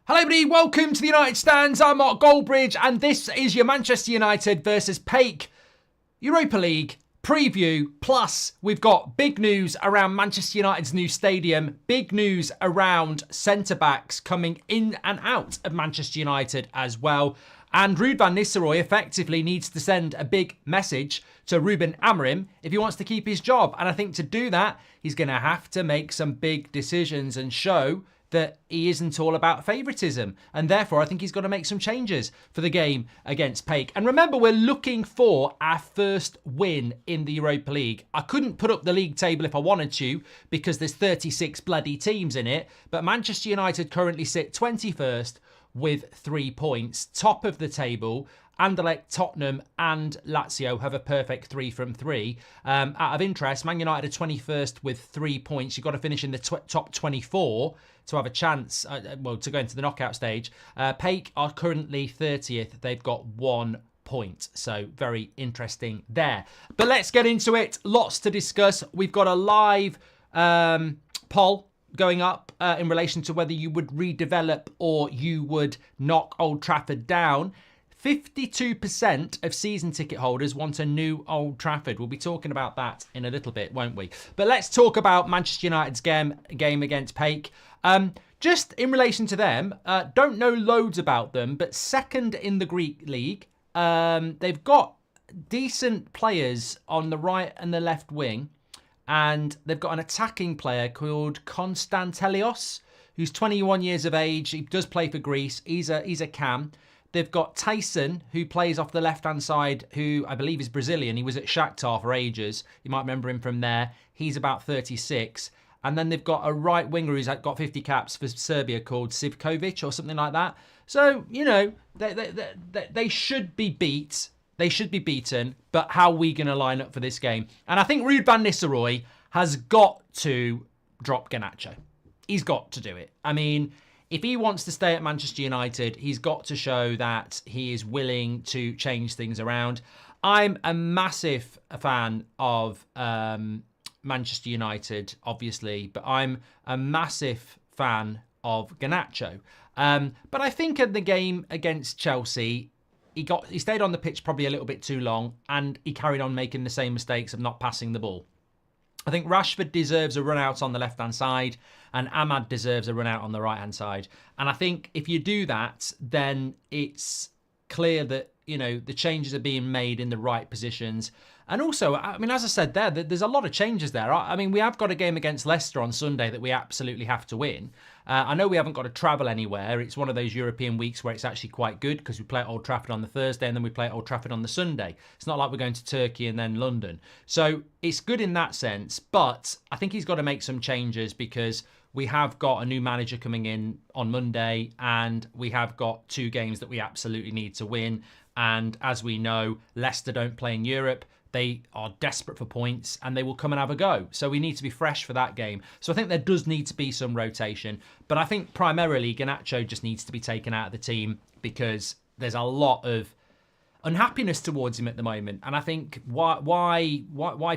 Hello everybody, welcome to the United Stands. I'm Mark Goldbridge and this is your Manchester United versus PAOK Europa League preview. Plus, we've got big news around Manchester United's new stadium, big news around centre-backs coming in and out of Manchester United as well. And Ruud van Nistelrooy effectively needs to send a big message to Ruben Amorim if he wants to keep his job. And I think to do that, he's going to have to make some big decisions and show that he isn't all about favouritism. And therefore, I think he's got to make some changes for the game against PAOK. And remember, we're looking for our first win in the Europa League. I couldn't put up the league table if I wanted to because there's 36 bloody teams in it. But Manchester United currently sit 21st with 3 points. Top of the table, Anderlecht, Tottenham and Lazio have a perfect 3 from 3. Out of interest, Man United are 21st with 3 points. You've got to finish in the top 24 to have a chance, to go into the knockout stage. PAOK are currently 30th. They've got 1 point. So very interesting there. But let's get into it. Lots to discuss. We've got a live poll going up in relation to whether you would redevelop or you would knock Old Trafford down. 52% of season ticket holders want a new Old Trafford. We'll be talking about that in a little bit, won't we? But let's talk about Manchester United's game against PAOK. Just in relation to them, don't know loads about them, but second in the Greek league. They've got decent players on the right and the left wing, and they've got an attacking player called Konstantelios, who's 21 years of age. He does play for Greece. He's a cam. They've got Tyson, who plays off the left-hand side, who I believe is Brazilian. He was at Shakhtar for ages. You might remember him from there. He's about 36. And then they've got a right winger who's got 50 caps for Serbia called Sivkovic or something like that. So, you know, they should be beat. They should be beaten. But how are we going to line up for this game? And I think Ruud van Nistelrooy has got to drop Garnacho. He's got to do it. I mean, if he wants to stay at Manchester United, he's got to show that he is willing to change things around. I'm a massive fan of Manchester United, obviously, but I'm a massive fan of Garnacho. But I think in the game against Chelsea, he stayed on the pitch probably a little bit too long, and he carried on making the same mistakes of not passing the ball. I think Rashford deserves a run out on the left-hand side and Ahmad deserves a run out on the right-hand side. And I think if you do that, then it's clear that, you know, the changes are being made in the right positions. And also, I mean, as I said there, there's a lot of changes there. I mean, we have got a game against Leicester on Sunday that we absolutely have to win. I know we haven't got to travel anywhere. It's one of those European weeks where it's actually quite good because we play at Old Trafford on the Thursday and then we play at Old Trafford on the Sunday. It's not like we're going to Turkey and then London. So it's good in that sense. But I think he's got to make some changes because we have got a new manager coming in on Monday and we have got 2 games that we absolutely need to win. And as we know, Leicester don't play in Europe. They are desperate for points and they will come and have a go. So we need to be fresh for that game. So I think there does need to be some rotation. But I think primarily Garnacho just needs to be taken out of the team because there's a lot of unhappiness towards him at the moment. And I think why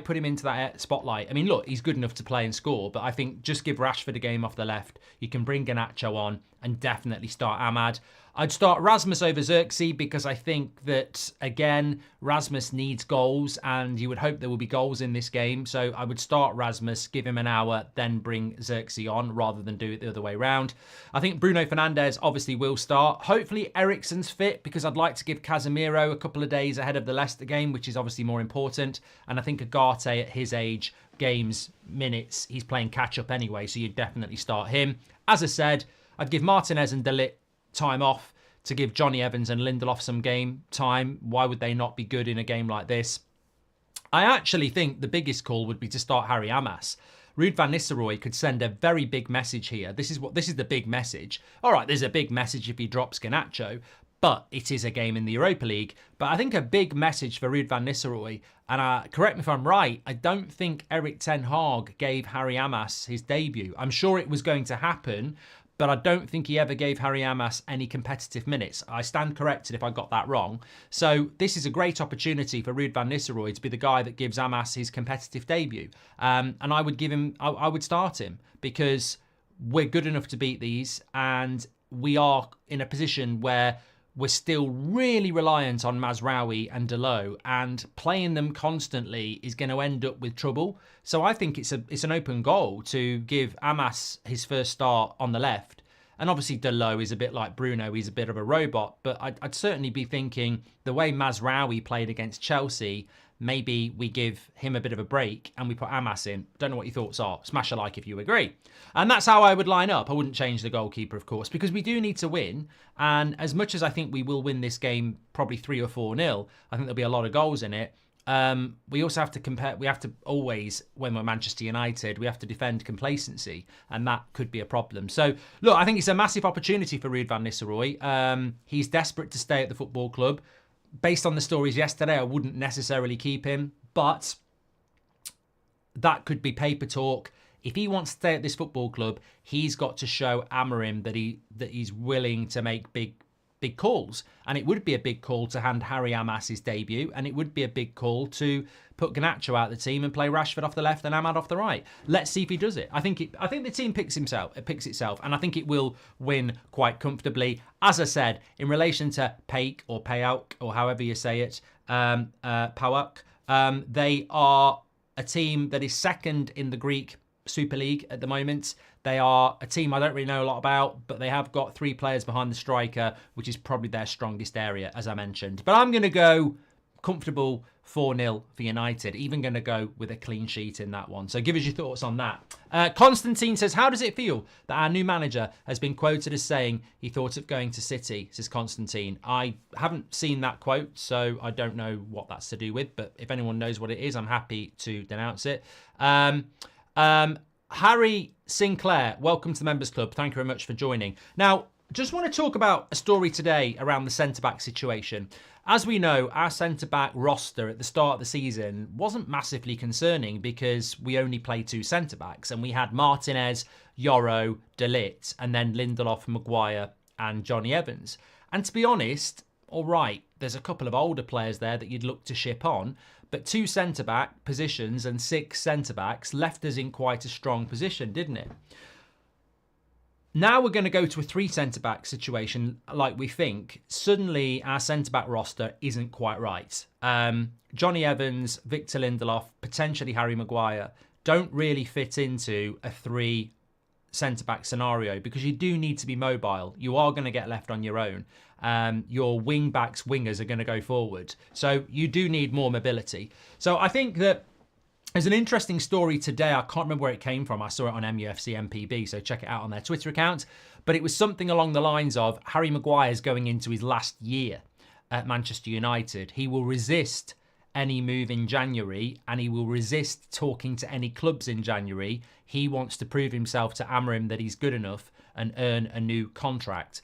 put him into that spotlight? I mean, look, he's good enough to play and score, but I think just give Rashford a game off the left. You can bring Garnacho on and definitely start Ahmad. I'd start Rasmus over Xerxes because I think that, again, Rasmus needs goals and you would hope there will be goals in this game. So I would start Rasmus, give him an hour, then bring Xerxes on rather than do it the other way around. I think Bruno Fernandes obviously will start. Hopefully Eriksen's fit because I'd like to give Casemiro a couple of days ahead of the Leicester game, which is obviously more important. And I think Agate at his age, games, minutes, he's playing catch up anyway. So you'd definitely start him. As I said, I'd give Martinez and De Ligt time off to give Johnny Evans and Lindelof some game time. Why would they not be good in a game like this? I actually think the biggest call would be to start Harry Amas. Ruud van Nistelrooy could send a very big message here. This is the big message. All right, there's a big message if he drops Garnacho, but it is a game in the Europa League. But I think a big message for Ruud van Nistelrooy, and correct me if I'm right, I don't think Erik ten Hag gave Harry Amas his debut. I'm sure it was going to happen, but I don't think he ever gave Harry Amas any competitive minutes. I stand corrected if I got that wrong. So this is a great opportunity for Ruud van Nistelrooy to be the guy that gives Amas his competitive debut. And I would give him, I would start him because we're good enough to beat these. And we are in a position where we're still really reliant on Mazraoui and Dalot, and playing them constantly is going to end up with trouble. So I think it's an open goal to give Amas his first start on the left. And obviously Dalot is a bit like Bruno, he's a bit of a robot, but I'd certainly be thinking the way Mazraoui played against Chelsea, maybe we give him a bit of a break and we put Amas in. Don't know what your thoughts are. Smash a like if you agree. And that's how I would line up. I wouldn't change the goalkeeper, of course, because we do need to win. And as much as I think we will win this game probably 3 or 4-0, I think there'll be a lot of goals in it. We also have to compare, we have to always, when we're Manchester United, we have to defend complacency, and that could be a problem. So, look, I think it's a massive opportunity for Ruud van Nistelrooy. He's desperate to stay at the football club. Based on the stories yesterday, I wouldn't necessarily keep him, but that could be paper talk. If he wants to stay at this football club, he's got to show Amorim that he's willing to make big calls. And it would be a big call to hand Harry Amas his debut, and it would be a big call to put Garnacho out of the team and play Rashford off the left and Ahmad off the right. Let's see if he does it. I think the team picks itself, and I think it will win quite comfortably. As I said, in relation to PAOK or PAOK or however you say it, PAOK, they are a team that is second in the Greek Super League at the moment. They are a team I don't really know a lot about, but they have got 3 players behind the striker, which is probably their strongest area, as I mentioned. But I'm going to go comfortable 4-0 for United, even going to go with a clean sheet in that one. So give us your thoughts on that. Constantine says, how does it feel that our new manager has been quoted as saying he thought of going to City, says Constantine. I haven't seen that quote, so I don't know what that's to do with, but if anyone knows what it is, I'm happy to denounce it. Harry Sinclair, welcome to the Members Club. Thank you very much for joining. Now, just want to talk about a story today around the centre-back situation. As we know, our centre-back roster at the start of the season wasn't massively concerning because we only played 2 centre-backs, and we had Martinez, Yoro, De Ligt, and then Lindelof, Maguire, and Johnny Evans. And to be honest, all right, there's a couple of older players there that you'd look to ship on, but 2 centre-back positions and 6 centre-backs left us in quite a strong position, didn't it? Now we're going to go to a 3 centre-back situation like we think. Suddenly our centre-back roster isn't quite right. Johnny Evans, Victor Lindelof, potentially Harry Maguire don't really fit into a 3 centre-back scenario because you do need to be mobile. You are going to get left on your own. Your wing-backs, wingers are going to go forward. So you do need more mobility. So I think that there's an interesting story today. I can't remember where it came from. I saw it on MUFC MPB, so check it out on their Twitter account. But it was something along the lines of Harry Maguire is going into his last year at Manchester United. He will resist any move in January, and he will resist talking to any clubs in January. He wants to prove himself to Amorim that he's good enough and earn a new contract.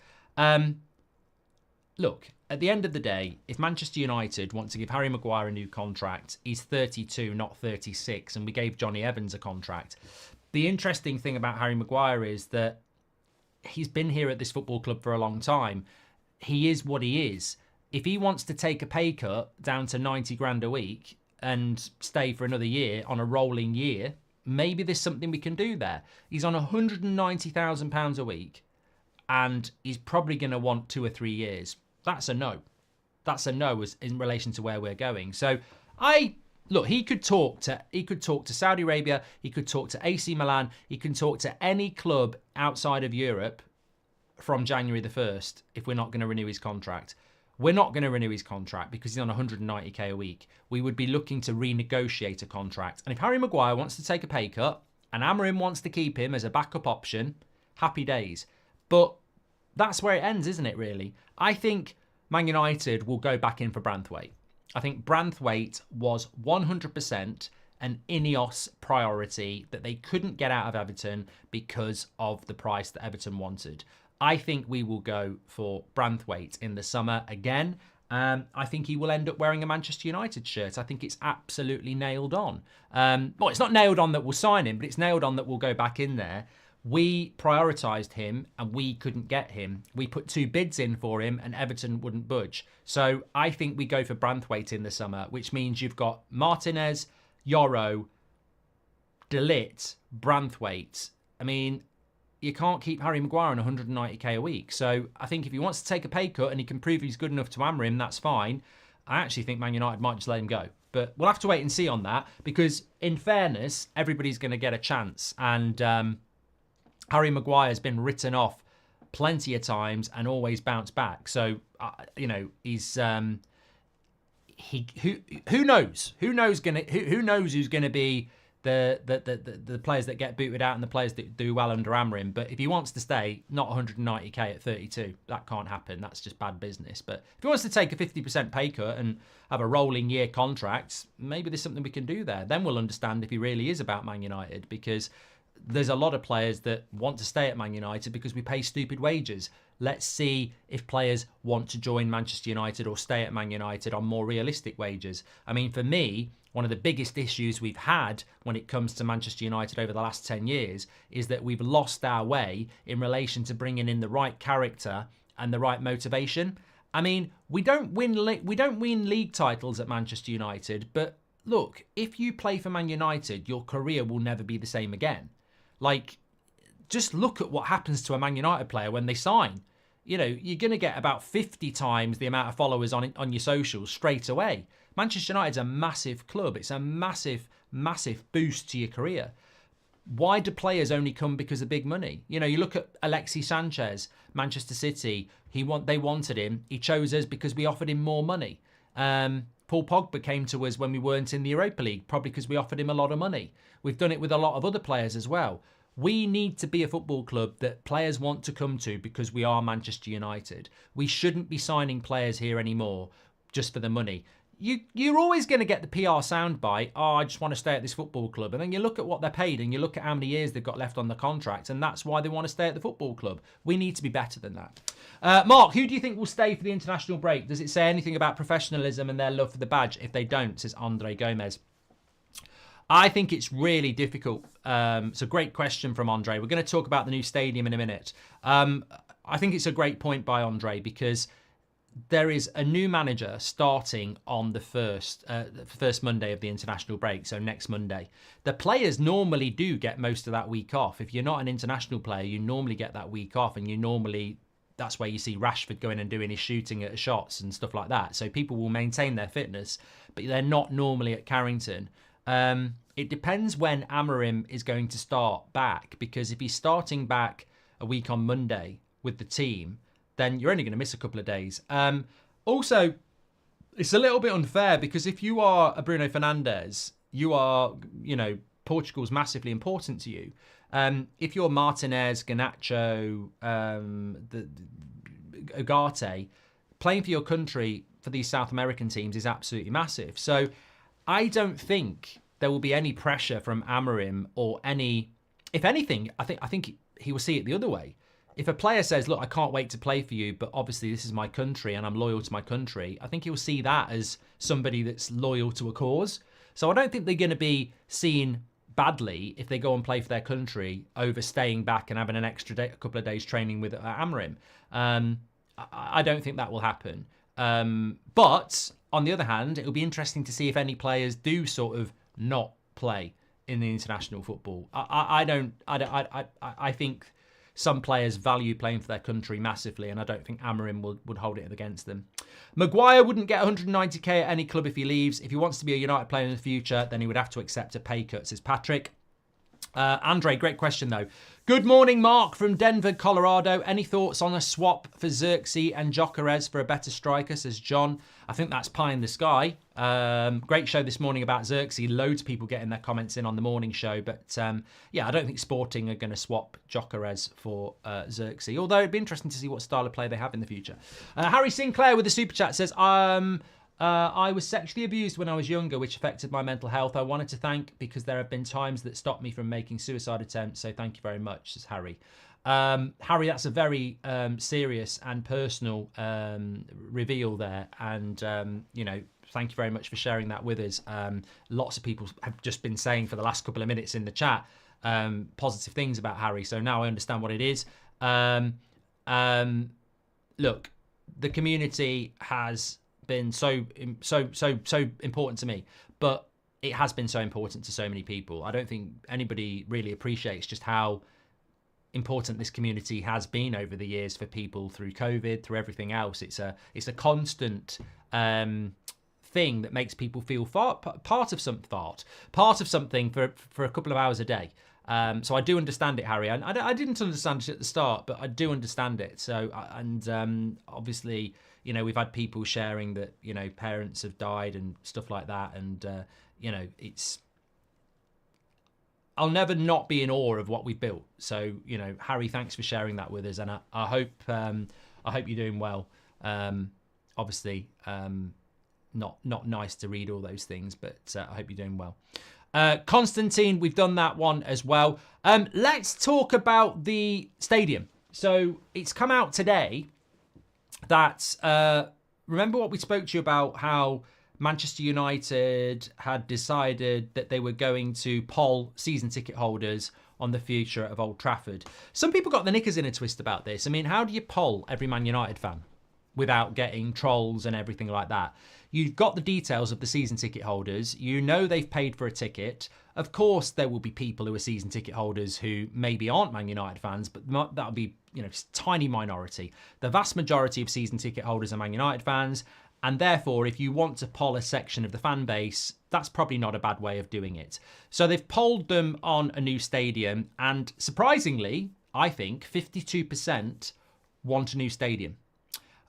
Look, at the end of the day, if Manchester United want to give Harry Maguire a new contract, he's 32, not 36, and we gave Johnny Evans a contract. The interesting thing about Harry Maguire is that he's been here at this football club for a long time. He is what he is. If he wants to take a pay cut down to 90 grand a week and stay for another year on a rolling year, maybe there's something we can do there. He's on £190,000 a week, and he's probably going to want 2 or 3 years. That's a no. That's a no in relation to where we're going. So look, he could talk to Saudi Arabia, he could talk to AC Milan, he can talk to any club outside of Europe from January the 1st if we're not going to renew his contract. We're not going to renew his contract because he's on 190k a week. We would be looking to renegotiate a contract. And if Harry Maguire wants to take a pay cut and Amorim wants to keep him as a backup option, happy days. But that's where it ends, isn't it, really? I think Man United will go back in for Branthwaite. I think Branthwaite was 100% an Ineos priority that they couldn't get out of Everton because of the price that Everton wanted. I think we will go for Branthwaite in the summer again. I think he will end up wearing a Manchester United shirt. I think it's absolutely nailed on. Well, it's not nailed on that we'll sign him, but it's nailed on that we'll go back in there. We prioritised him and we couldn't get him. We put 2 bids in for him and Everton wouldn't budge. So I think we go for Branthwaite in the summer, which means you've got Martinez, Yoro, De Ligt, Branthwaite. I mean, you can't keep Harry Maguire on 190k a week. So I think if he wants to take a pay cut and he can prove he's good enough to Amorim, that's fine. I actually think Man United might just let him go. But we'll have to wait and see on that, because in fairness, everybody's going to get a chance. And Harry Maguire's been written off plenty of times and always bounced back. So, he's... who knows? Who knows who's going to be the players that get booted out and the players that do well under Amorim. But if he wants to stay, not 190k at 32, that can't happen. That's just bad business. But if he wants to take a 50% pay cut and have a rolling year contract, maybe there's something we can do there. Then we'll understand if he really is about Man United, because there's a lot of players that want to stay at Man United because we pay stupid wages. Let's see if players want to join Manchester United or stay at Man United on more realistic wages. I mean, for me, one of the biggest issues we've had when it comes to Manchester United over the last 10 years is that we've lost our way in relation to bringing in the right character and the right motivation. I mean, we don't win league titles at Manchester United, but look, if you play for Man United, your career will never be the same again. Like, just look at what happens to a Man United player when they sign. You know, you're going to get about 50 times the amount of followers on your socials straight away. Manchester United's a massive club. It's a massive, massive boost to your career. Why do players only come because of big money? You know, you look at Alexis Sanchez, Manchester City. They wanted him. He chose us because we offered him more money. Paul Pogba came to us when we weren't in the Europa League, probably because we offered him a lot of money. We've done it with a lot of other players as well. We need to be a football club that players want to come to because we are Manchester United. We shouldn't be signing players here anymore just for the money. You're always going to get the PR soundbite, oh, I just want to stay at this football club. And then you look at what they're paid and you look at how many years they've got left on the contract, and that's why they want to stay at the football club. We need to be better than that. Mark, who do you think will stay for the international break? Does it say anything about professionalism and their love for the badge? If they don't, says Andre Gomez. I think it's really difficult. It's a great question from Andre. We're going to talk about the new stadium in a minute. I think it's a great point by Andre, because there is a new manager starting on the first Monday of the international break, so next Monday. The players normally do get most of that week off. If you're not an international player, you normally get that week off, and that's where you see Rashford going and doing his shooting at shots and stuff like that. So people will maintain their fitness, but they're not normally at Carrington. It depends when Amorim is going to start back, because if he's starting back a week on Monday with the team, then you're only going to miss a couple of days. Also, it's a little bit unfair, because if you are a Bruno Fernandes, you are, Portugal's massively important to you. If you're Martinez, Garnacho, Ugarte, playing for your country for these South American teams is absolutely massive. So I don't think there will be any pressure from Amorim or if anything, I think he will see it the other way. If a player says, look, I can't wait to play for you, but obviously this is my country and I'm loyal to my country, I think he'll see that as somebody that's loyal to a cause. So I don't think they're going to be seen badly if they go and play for their country over staying back and having an extra day, a couple of days training with Amorim. I don't think that will happen. But on the other hand, it'll be interesting to see if any players do sort of not play in the international football. I think some players value playing for their country massively, and I don't think Amorim would hold it against them. Maguire wouldn't get 190k at any club if he leaves. If he wants to be a United player in the future, then he would have to accept a pay cut, says Patrick. Andre, great question though. Good morning, Mark from Denver, Colorado. Any thoughts on a swap for Xerxes and Gyökeres for a better striker, says John. I think that's pie in the sky. Great show this morning about Xerxes. Loads of people getting their comments in on the morning show. But yeah, I don't think Sporting are going to swap Gyökeres for Xerxes. Although it'd be interesting to see what style of play they have in the future. Harry Sinclair with the super chat says, I was sexually abused when I was younger, which affected my mental health. I wanted to thank because there have been times that stopped me from making suicide attempts. So thank you very much, says Harry. Harry, that's a very serious and personal reveal there. And, thank you very much for sharing that with us. Lots of people have just been saying for the last couple of minutes in the chat positive things about Harry. So now I understand what it is. Look, the community has been so important to me, but it has been so important to so many people. I don't think anybody really appreciates just how important this community has been over the years for people through COVID, through everything else. It's a constant thing that makes people feel part of something for a couple of hours a day. So I do understand it, Harry. I didn't understand it at the start, but I do understand it. So, and obviously, you know, we've had people sharing that, you know, parents have died and stuff like that. And, you know, I'll never not be in awe of what we've built. So, you know, Harry, thanks for sharing that with us. And I hope you're doing well. Obviously, not nice to read all those things, but I hope you're doing well. Constantine, we've done that one as well. Let's talk about the stadium. So it's come out today that, remember what we spoke to you about, how Manchester United had decided that they were going to poll season ticket holders on the future of Old Trafford. Some people got the knickers in a twist about this. I mean, how do you poll every Man United fan without getting trolls and everything like that? You've got the details of the season ticket holders. You know they've paid for a ticket. Of course, there will be people who are season ticket holders who maybe aren't Man United fans, but that'll be, you know, tiny minority. The vast majority of season ticket holders are Man United fans. And therefore, if you want to poll a section of the fan base, that's probably not a bad way of doing it. So they've polled them on a new stadium. And surprisingly, I think 52% want a new stadium.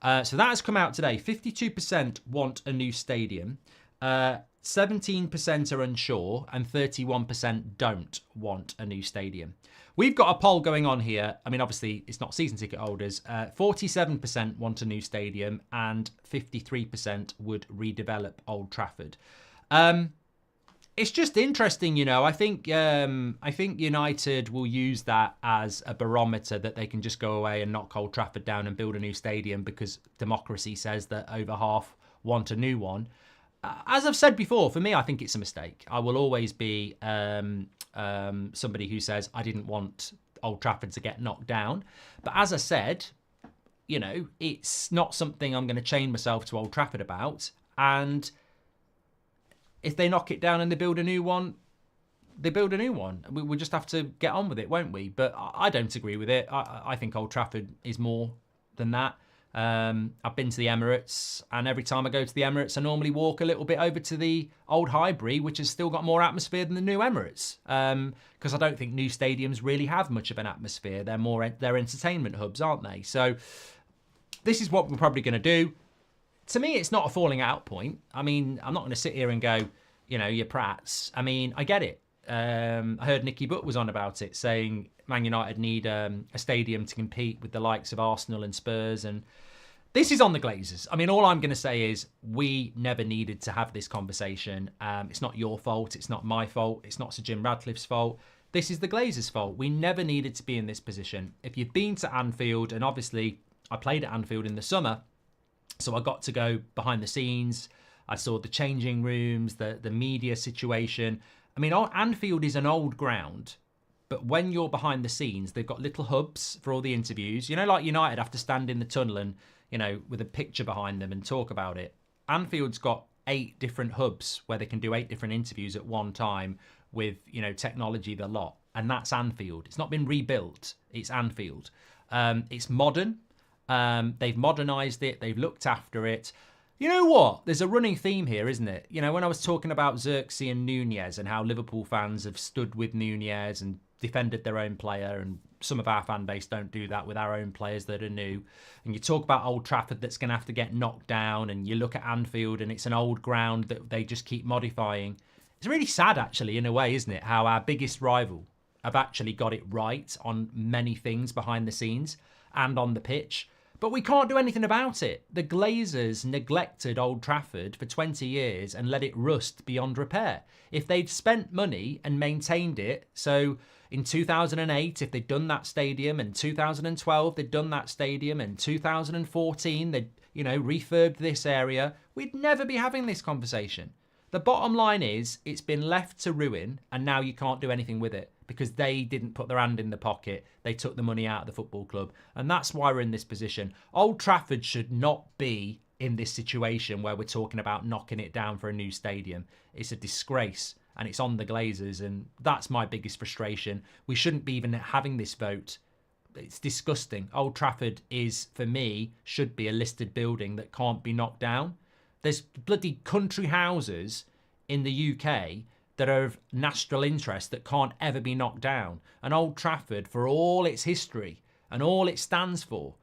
So that has come out today. 52% want a new stadium. 17% are unsure and 31% don't want a new stadium. We've got a poll going on here. I mean, obviously, it's not season ticket holders. 47% want a new stadium and 53% would redevelop Old Trafford. It's just interesting, you know. I think United will use that as a barometer that they can just go away and knock Old Trafford down and build a new stadium because democracy says that over half want a new one. As I've said before, for me, I think it's a mistake. I will always be somebody who says I didn't want Old Trafford to get knocked down. But as I said, you know, it's not something I'm going to chain myself to Old Trafford about. And if they knock it down and they build a new one, they build a new one. We'll just have to get on with it, won't we? But I don't agree with it. I think Old Trafford is more than that. I've been to the Emirates, and every time I go to the Emirates, I normally walk a little bit over to the old Highbury, which has still got more atmosphere than the new Emirates. Because I don't think new stadiums really have much of an atmosphere. They're entertainment hubs, aren't they? So this is what we're probably going to do. To me, it's not a falling out point. I mean, I'm not going to sit here and go, you know, you're prats. I mean, I get it. I heard Nicky Butt was on about it, saying Man United need a stadium to compete with the likes of Arsenal and Spurs, and this is on the Glazers. I mean, all I'm going to say is we never needed to have this conversation. It's not your fault. It's not my fault. It's not Sir Jim Radcliffe's fault. This is the Glazers' fault. We never needed to be in this position. If you've been to Anfield, and obviously I played at Anfield in the summer, so I got to go behind the scenes. I saw the changing rooms, the media situation. I mean, Anfield is an old ground, but when you're behind the scenes, they've got little hubs for all the interviews. You know, like United have to stand in the tunnel and, you know, with a picture behind them and talk about it. Anfield's got 8 different hubs where they can do 8 different interviews at one time with, you know, technology, the lot. And that's Anfield. It's not been rebuilt. It's Anfield. It's modern. They've modernised it. They've looked after it. You know what? There's a running theme here, isn't it? You know, when I was talking about Xerxes and Nunez and how Liverpool fans have stood with Nunez and defended their own player, and some of our fan base don't do that with our own players that are new. And you talk about Old Trafford that's going to have to get knocked down, and you look at Anfield and it's an old ground that they just keep modifying. It's really sad, actually, in a way, isn't it? How our biggest rival have actually got it right on many things behind the scenes and on the pitch. But we can't do anything about it. The Glazers neglected Old Trafford for 20 years and let it rust beyond repair. If they'd spent money and maintained it, so in 2008, if they'd done that stadium, in 2012, they'd done that stadium, in 2014, they'd, you know, refurbed this area, we'd never be having this conversation. The bottom line is it's been left to ruin, and now you can't do anything with it because they didn't put their hand in the pocket. They took the money out of the football club, and that's why we're in this position. Old Trafford should not be in this situation where we're talking about knocking it down for a new stadium. It's a disgrace, and it's on the Glazers, and that's my biggest frustration. We shouldn't be even having this vote it's disgusting. Old Trafford is, for me, should be a listed building that can't be knocked down. There's bloody country houses in the UK that are of national interest that can't ever be knocked down. And Old Trafford, for all its history and all it stands for,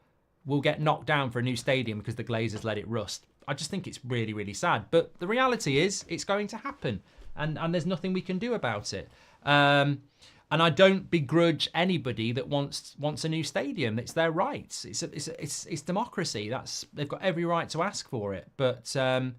will get knocked down for a new stadium because the Glazers let it rust. I just think it's really, really sad. But the reality is it's going to happen. And there's nothing we can do about it. And I don't begrudge anybody that wants a new stadium. It's their rights. It's democracy. They've got every right to ask for it. But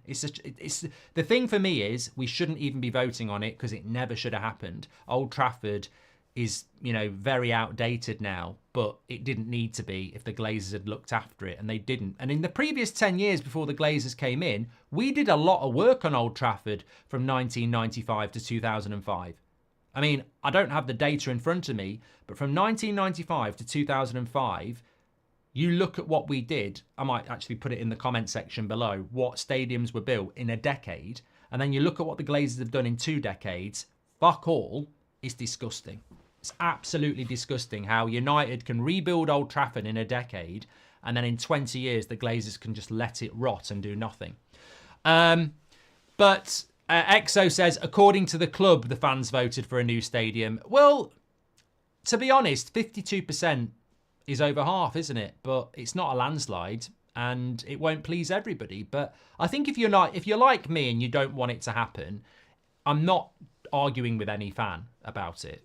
it's the thing for me is we shouldn't even be voting on it because it never should have happened. Old Trafford is, very outdated now, but it didn't need to be if the Glazers had looked after it, and they didn't. And in the previous 10 years before the Glazers came in, we did a lot of work on Old Trafford from 1995 to 2005. I mean, I don't have the data in front of me, but from 1995 to 2005, you look at what we did. I might actually put it in the comment section below, what stadiums were built in a decade. And then you look at what the Glazers have done in 2 decades. Fuck all. It's disgusting. It's absolutely disgusting how United can rebuild Old Trafford in a decade, and then in 20 years, the Glazers can just let it rot and do nothing. But Exo says, according to the club, the fans voted for a new stadium. Well, to be honest, 52% is over half, isn't it? But it's not a landslide, and it won't please everybody. But I think if you're like me and you don't want it to happen, I'm not arguing with any fan about it.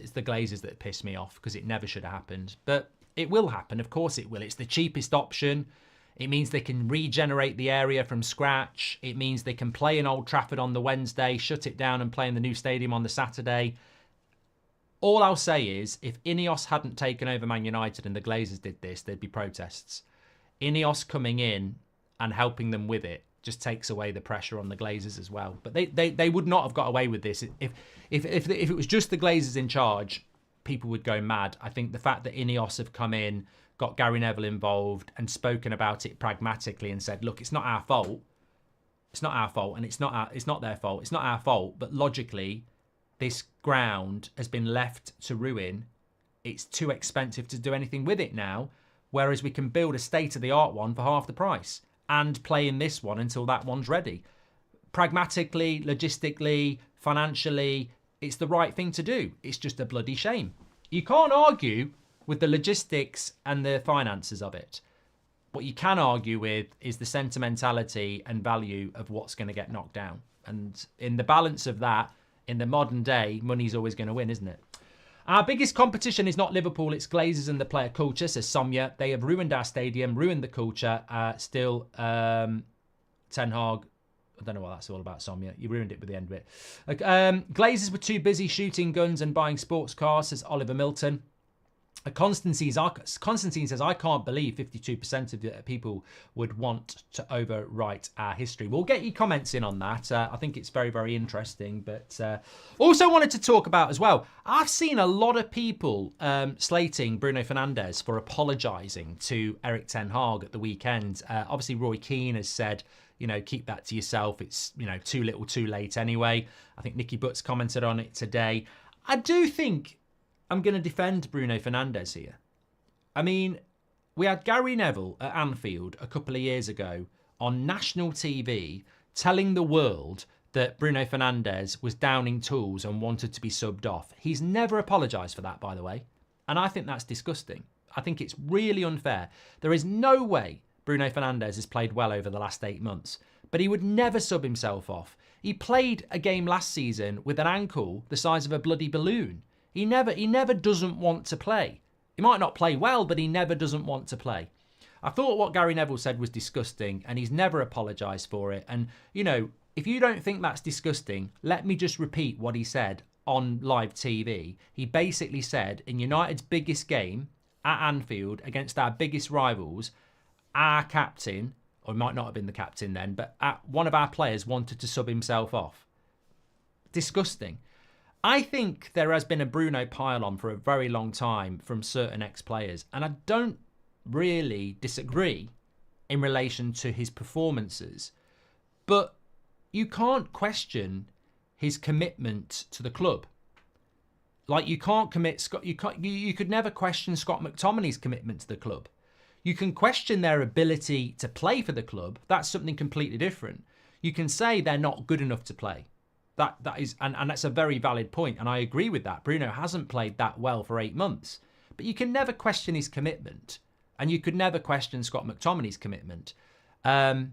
It's the Glazers that piss me off because it never should have happened. But it will happen. Of course it will. It's the cheapest option. It means they can regenerate the area from scratch. It means they can play in Old Trafford on the Wednesday, shut it down and play in the new stadium on the Saturday. All I'll say is, if Ineos hadn't taken over Man United and the Glazers did this, there'd be protests. Ineos coming in and helping them with it just takes away the pressure on the Glazers as well. But they would not have got away with this. If it was just the Glazers in charge, people would go mad. I think the fact that Ineos have come in, got Gary Neville involved and spoken about it pragmatically and said, look, it's not our fault. It's not our fault, and it's not their fault. It's not our fault, but logically, this ground has been left to ruin. It's too expensive to do anything with it now, whereas we can build a state-of-the-art one for half the price and play in this one until that one's ready. Pragmatically, logistically, financially, it's the right thing to do. It's just a bloody shame. You can't argue with the logistics and the finances of it. What you can argue with is the sentimentality and value of what's going to get knocked down. And in the balance of that, in the modern day, money's always going to win, isn't it? Our biggest competition is not Liverpool, it's Glazers and the player culture, says Somya. They have ruined our stadium, ruined the culture. Still, Ten Hag, I don't know what that's all about, Somya. You ruined it with the end of it. Glazers were too busy shooting guns and buying sports cars, says Oliver Milton. Constantine says, I can't believe 52% of the people would want to overwrite our history. We'll get your comments in on that. I think it's very, very interesting. But also wanted to talk about as well, I've seen a lot of people slating Bruno Fernandes for apologising to Erik Ten Hag at the weekend. Obviously, Roy Keane has said, keep that to yourself. It's, too little, too late anyway. I think Nicky Butts commented on it today. I do think I'm going to defend Bruno Fernandes here. I mean, we had Gary Neville at Anfield a couple of years ago on national TV telling the world that Bruno Fernandes was downing tools and wanted to be subbed off. He's never apologised for that, by the way. And I think that's disgusting. I think it's really unfair. There is no way Bruno Fernandes has played well over the last 8 months, but he would never sub himself off. He played a game last season with an ankle the size of a bloody balloon. He never doesn't want to play. He might not play well, but he never doesn't want to play. I thought what Gary Neville said was disgusting, and he's never apologised for it. And, if you don't think that's disgusting, let me just repeat what he said on live TV. He basically said, in United's biggest game at Anfield against our biggest rivals, our captain, or it might not have been the captain then, but one of our players wanted to sub himself off. Disgusting. I think there has been a Bruno pile-on for a very long time from certain ex-players, and I don't really disagree in relation to his performances, but you can't question his commitment to the club. Like, you can't commit Scott. You could never question Scott McTominay's commitment to the club. You can question their ability to play for the club. That's something completely different. You can say they're not good enough to play. That is, and that's a very valid point, and I agree with that. Bruno hasn't played that well for 8 months, but you can never question his commitment, and you could never question Scott McTominay's commitment. But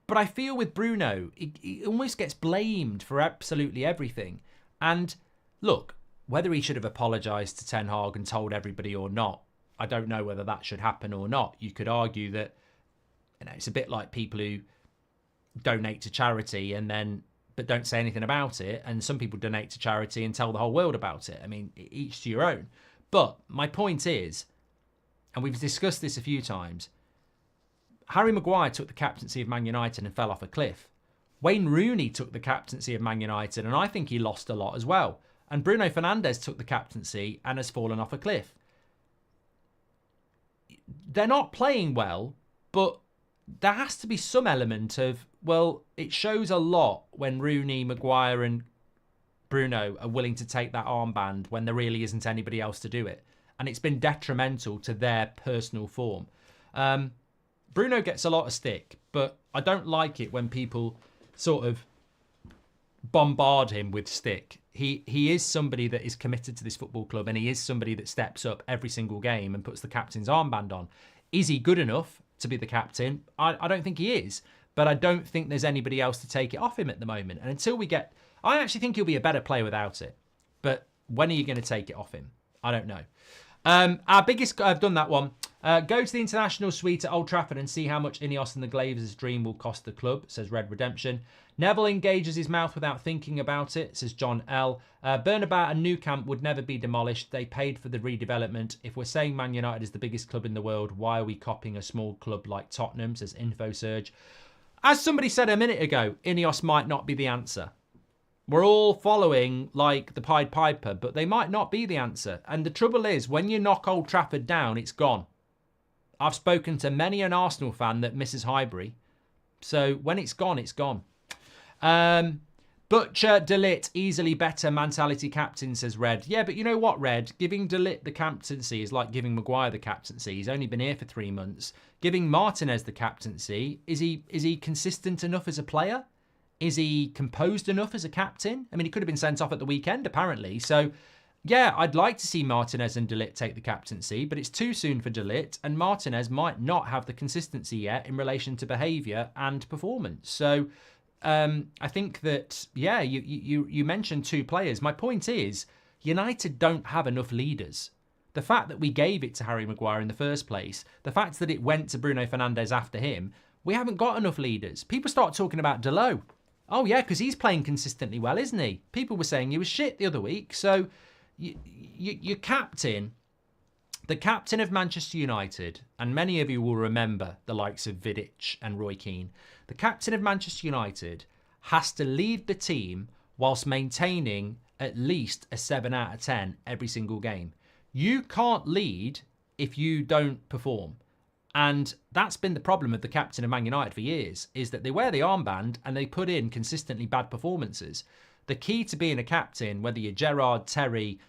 I feel with Bruno, he almost gets blamed for absolutely everything. And look, whether he should have apologised to Ten Hag and told everybody or not, I don't know whether that should happen or not. You could argue that, it's a bit like people who donate to charity but don't say anything about it. And some people donate to charity and tell the whole world about it. I mean, each to your own. But my point is, and we've discussed this a few times, Harry Maguire took the captaincy of Man United and fell off a cliff. Wayne Rooney took the captaincy of Man United, and I think he lost a lot as well. And Bruno Fernandes took the captaincy and has fallen off a cliff. They're not playing well, but there has to be some element of, well, it shows a lot when Rooney, Maguire and Bruno are willing to take that armband when there really isn't anybody else to do it. And it's been detrimental to their personal form. Bruno gets a lot of stick, but I don't like it when people sort of bombard him with stick. He is somebody that is committed to this football club, and he is somebody that steps up every single game and puts the captain's armband on. Is he good enough to be the captain? I don't think he is, but I don't think there's anybody else to take it off him at the moment. And until we get... I actually think he'll be a better player without it. But when are you going to take it off him? I don't know. Our biggest... I've done that one. Go to the international suite at Old Trafford and see how much Ineos and the Glazers' dream will cost the club, says Red Redemption. Neville engages his mouth without thinking about it, says John L. Burnabout and Nou Camp would never be demolished. They paid for the redevelopment. If we're saying Man United is the biggest club in the world, why are we copying a small club like Tottenham, says InfoSurge. As somebody said a minute ago, Ineos might not be the answer. We're all following like the Pied Piper, but they might not be the answer. And the trouble is, when you knock Old Trafford down, it's gone. I've spoken to many an Arsenal fan that misses Highbury. So when it's gone, it's gone. Butcher, De Ligt, easily better mentality captain, says Red. Yeah, but you know what, Red? Giving De Ligt the captaincy is like giving Maguire the captaincy. He's only been here for 3 months. Giving Martinez the captaincy, is he consistent enough as a player? Is he composed enough as a captain? I mean, he could have been sent off at the weekend, apparently. So, yeah, I'd like to see Martinez and De Ligt take the captaincy, but it's too soon for De Ligt, and Martinez might not have the consistency yet in relation to behaviour and performance. So, I think that, yeah, you mentioned 2 players. My point is, United don't have enough leaders. The fact that we gave it to Harry Maguire in the first place, the fact that it went to Bruno Fernandes after him, we haven't got enough leaders. People start talking about Delot. Oh, yeah, because he's playing consistently well, isn't he? People were saying he was shit the other week. So, your captain, the captain of Manchester United, and many of you will remember the likes of Vidic and Roy Keane, the captain of Manchester United has to lead the team whilst maintaining at least a 7 out of 10 every single game. You can't lead if you don't perform. And that's been the problem of the captain of Man United for years, is that they wear the armband and they put in consistently bad performances. The key to being a captain, whether you're Gerrard, Terry,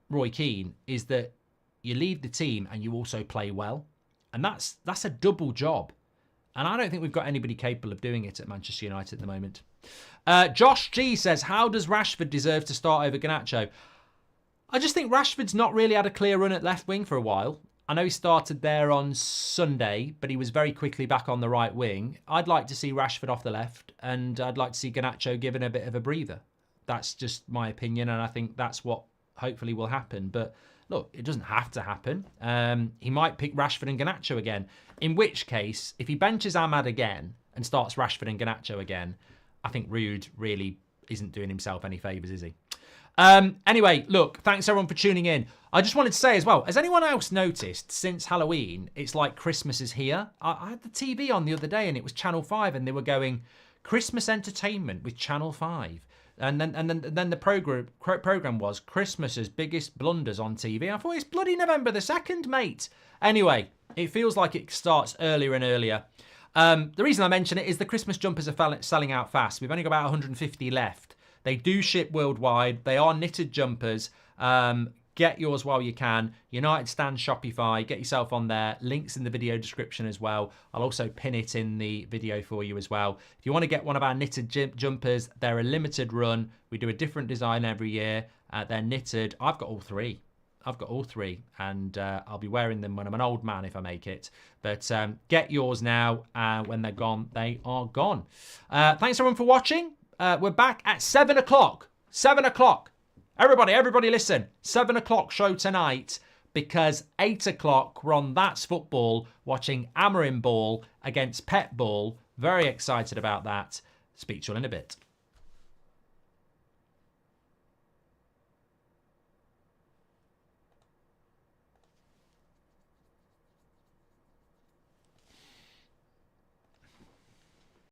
Roy Keane, is that you lead the team and you also play well. And that's a double job. And I don't think we've got anybody capable of doing it at Manchester United at the moment. Josh G says, how does Rashford deserve to start over Garnacho? I just think Rashford's not really had a clear run at left wing for a while. I know he started there on Sunday, but he was very quickly back on the right wing. I'd like to see Rashford off the left, and I'd like to see Garnacho given a bit of a breather. That's just my opinion, and I think that's what hopefully will happen. But look, it doesn't have to happen. He might pick Rashford and Garnacho again, in which case, if he benches Ahmad again and starts Rashford and Garnacho again, I think Ruud really isn't doing himself any favours, is he? Anyway, look, thanks everyone for tuning in. I just wanted to say as well, has anyone else noticed since Halloween, it's like Christmas is here? I had the TV on the other day and it was Channel 5 and they were going, Christmas entertainment with Channel 5. And then the program was Christmas's biggest blunders on TV. I thought it's bloody November the 2nd, mate. Anyway, it feels like it starts earlier and earlier. The reason I mention it is the Christmas jumpers are selling out fast. We've only got about 150 left. They do ship worldwide. They are knitted jumpers. Get yours while you can. United Stand Shopify. Get yourself on there. Links in the video description as well. I'll also pin it in the video for you as well. If you want to get one of our knitted jumpers, they're a limited run. We do a different design every year. They're knitted. I've got all three. And I'll be wearing them when I'm an old man if I make it. But get yours now. When they're gone, they are gone. Thanks everyone for watching. We're back at 7 o'clock. 7 o'clock. Everybody listen. 7 o'clock show tonight, because 8 o'clock we're on That's Football watching Amorim ball against Pep ball. Very excited about that. Speak to you in a bit.